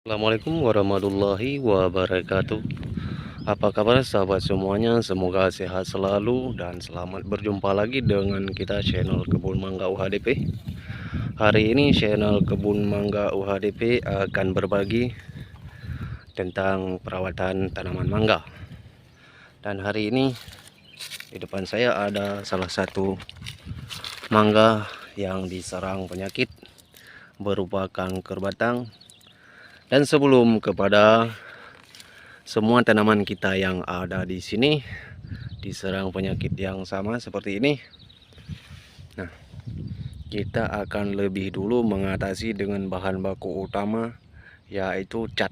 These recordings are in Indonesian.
Assalamualaikum warahmatullahi wabarakatuh. Apa kabar sahabat semuanya? Semoga sehat selalu dan selamat berjumpa lagi dengan kita channel Kebun Mangga UHDP. Hari ini channel Kebun Mangga UHDP akan berbagi tentang perawatan tanaman mangga. Dan hari ini di depan saya ada salah satu mangga yang diserang penyakit berupa kanker batang. Dan sebelum kepada semua tanaman kita yang ada di sini diserang penyakit yang sama seperti ini, nah, kita akan lebih dulu mengatasi dengan bahan baku utama, yaitu cat.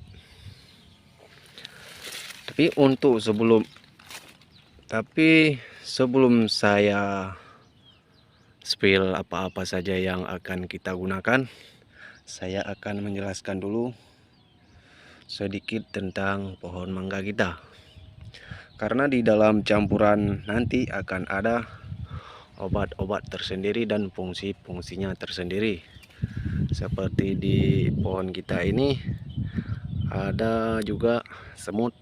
Tapi sebelum saya spill apa-apa saja yang akan kita gunakan, saya akan menjelaskan dulu sedikit tentang pohon mangga kita. Karena di dalam campuran nanti akan ada obat-obat tersendiri dan fungsi-fungsinya tersendiri. Seperti di pohon kita ini ada juga semut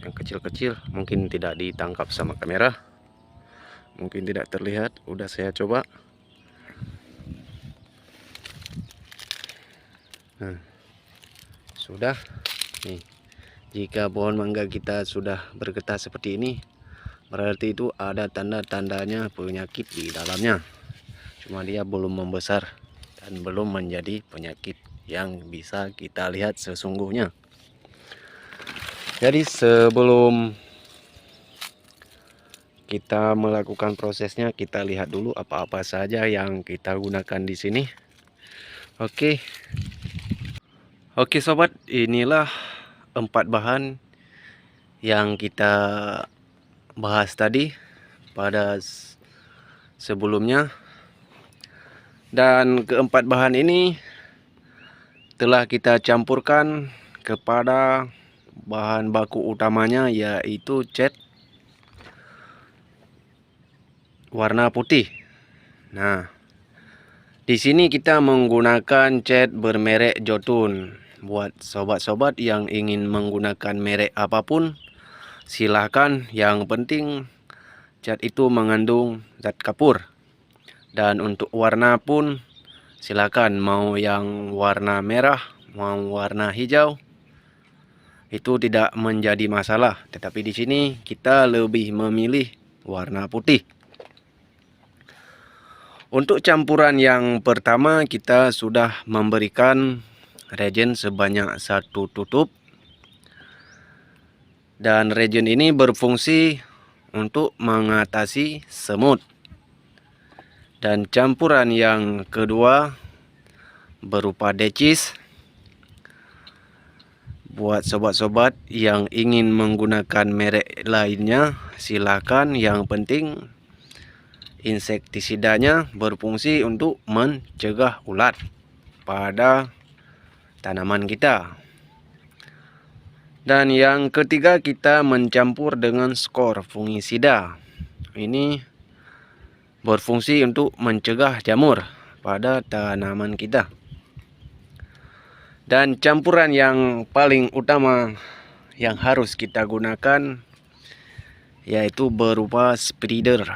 yang kecil-kecil, mungkin tidak ditangkap sama kamera, mungkin tidak terlihat. Udah saya coba. Nah, sudah nih. Jika pohon mangga kita sudah bergetah seperti ini, berarti itu ada tanda-tandanya penyakit di dalamnya. Cuma dia belum membesar dan belum menjadi penyakit yang bisa kita lihat sesungguhnya. Jadi sebelum kita melakukan prosesnya, kita lihat dulu apa-apa saja yang kita gunakan di sini. Oke sobat, inilah 4 bahan yang kita bahas tadi pada sebelumnya. Dan keempat bahan ini telah kita campurkan kepada bahan baku utamanya, yaitu cat warna putih. Nah, di sini kita menggunakan cat bermerek Jotun. Buat sobat-sobat yang ingin menggunakan merek apapun, silahkan. Yang penting cat itu mengandung zat kapur. Dan untuk warna pun silakan, mau yang warna merah, mau warna hijau, itu tidak menjadi masalah. Tetapi di sini kita lebih memilih warna putih. Untuk campuran yang pertama, kita sudah memberikan reagen sebanyak 1 tutup. Dan reagen ini berfungsi untuk mengatasi semut. Dan campuran yang kedua berupa decis. Buat sobat-sobat yang ingin menggunakan merek lainnya, silakan. Yang penting insektisidanya berfungsi untuk mencegah ulat pada tanaman kita. Dan yang ketiga, kita mencampur dengan skor fungisida. Ini berfungsi untuk mencegah jamur pada tanaman kita. Dan campuran yang paling utama yang harus kita gunakan yaitu berupa spreader.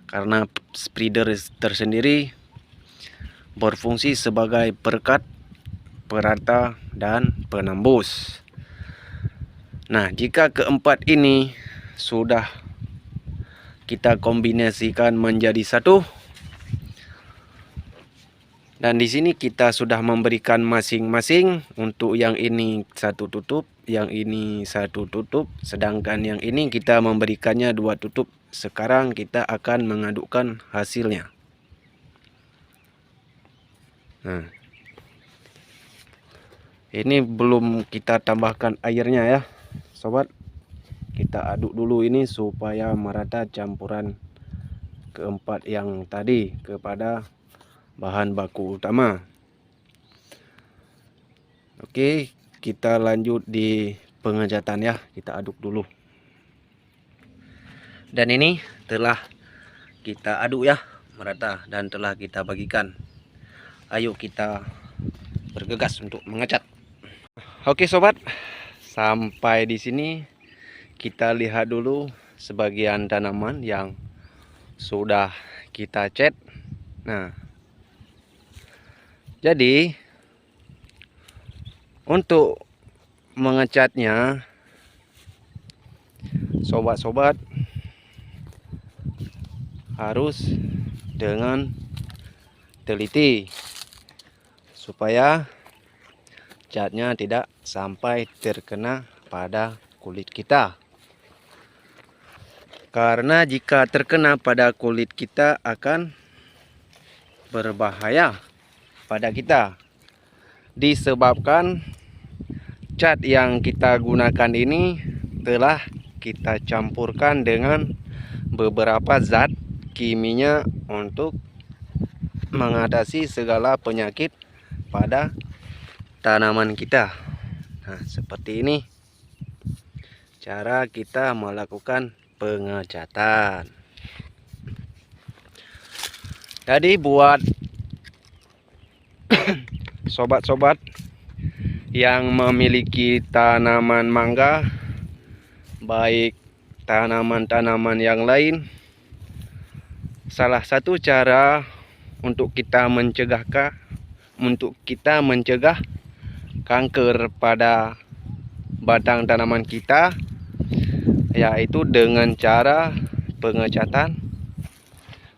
Karena spreader tersendiri berfungsi sebagai perekat, perata, dan penembus. Nah, jika keempat ini sudah kita kombinasikan menjadi satu, dan di sini kita sudah memberikan masing-masing. Untuk yang ini 1 tutup, yang ini 1 tutup, sedangkan yang ini kita memberikannya 2 tutup. Sekarang kita akan mengadukkan hasilnya. Nah, ini belum kita tambahkan airnya ya sobat. Kita aduk dulu ini supaya merata campuran keempat yang tadi kepada bahan baku utama. Oke, kita lanjut di pengecatan ya. Kita aduk dulu. Dan ini telah kita aduk ya merata dan telah kita bagikan. Ayo kita bergegas untuk mengecat. Oke sobat, sampai di sini kita lihat dulu sebagian tanaman yang sudah kita cat. Nah, jadi untuk mengecatnya, sobat-sobat harus dengan teliti supaya catnya tidak sampai terkena pada kulit kita. Karena jika terkena pada kulit kita akan berbahaya pada kita. Disebabkan cat yang kita gunakan ini telah kita campurkan dengan beberapa zat kimia untuk mengatasi segala penyakit pada tanaman kita. Nah, seperti ini cara kita melakukan pengecatan. Jadi buat sobat-sobat yang memiliki tanaman mangga, baik tanaman-tanaman yang lain, salah satu cara untuk kita mencegah kanker pada batang tanaman kita yaitu dengan cara pengecatan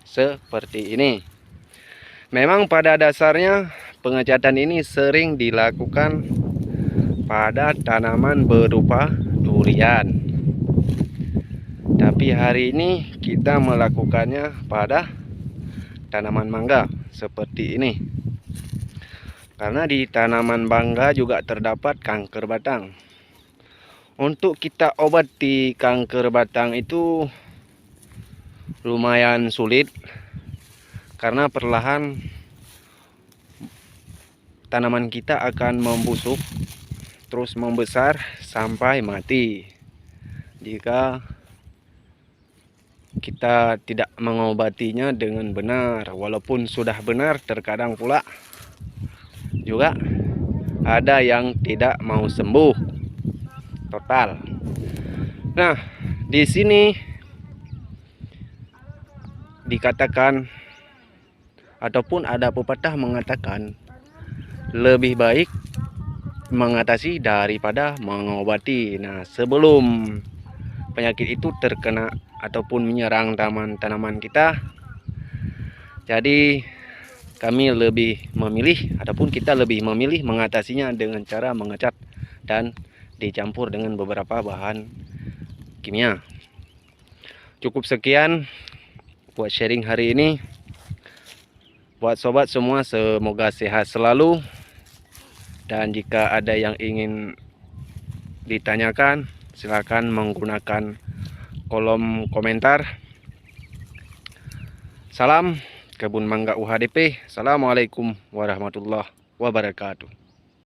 seperti ini. Memang pada dasarnya pengecatan ini sering dilakukan pada tanaman berupa durian, tapi hari ini kita melakukannya pada tanaman mangga seperti ini. Karena di tanaman mangga juga terdapat kanker batang. Untuk kita obati kanker batang itu lumayan sulit, karena perlahan tanaman kita akan membusuk terus membesar sampai mati jika kita tidak mengobatinya dengan benar. Walaupun sudah benar, terkadang pula juga ada yang tidak mau sembuh total. Nah, di sini dikatakan ataupun ada pepatah mengatakan lebih baik mengatasi daripada mengobati. Nah, sebelum penyakit itu terkena ataupun menyerang tanaman kita, jadi kami lebih memilih ataupun kita lebih memilih mengatasinya dengan cara mengecat dan dicampur dengan beberapa bahan kimia. Cukup sekian buat sharing hari ini. Buat sobat semua, semoga sehat selalu. Dan jika ada yang ingin ditanyakan, silakan menggunakan kolom komentar. Salam Kebun Mangga UHDP. Assalamualaikum warahmatullahi wabarakatuh.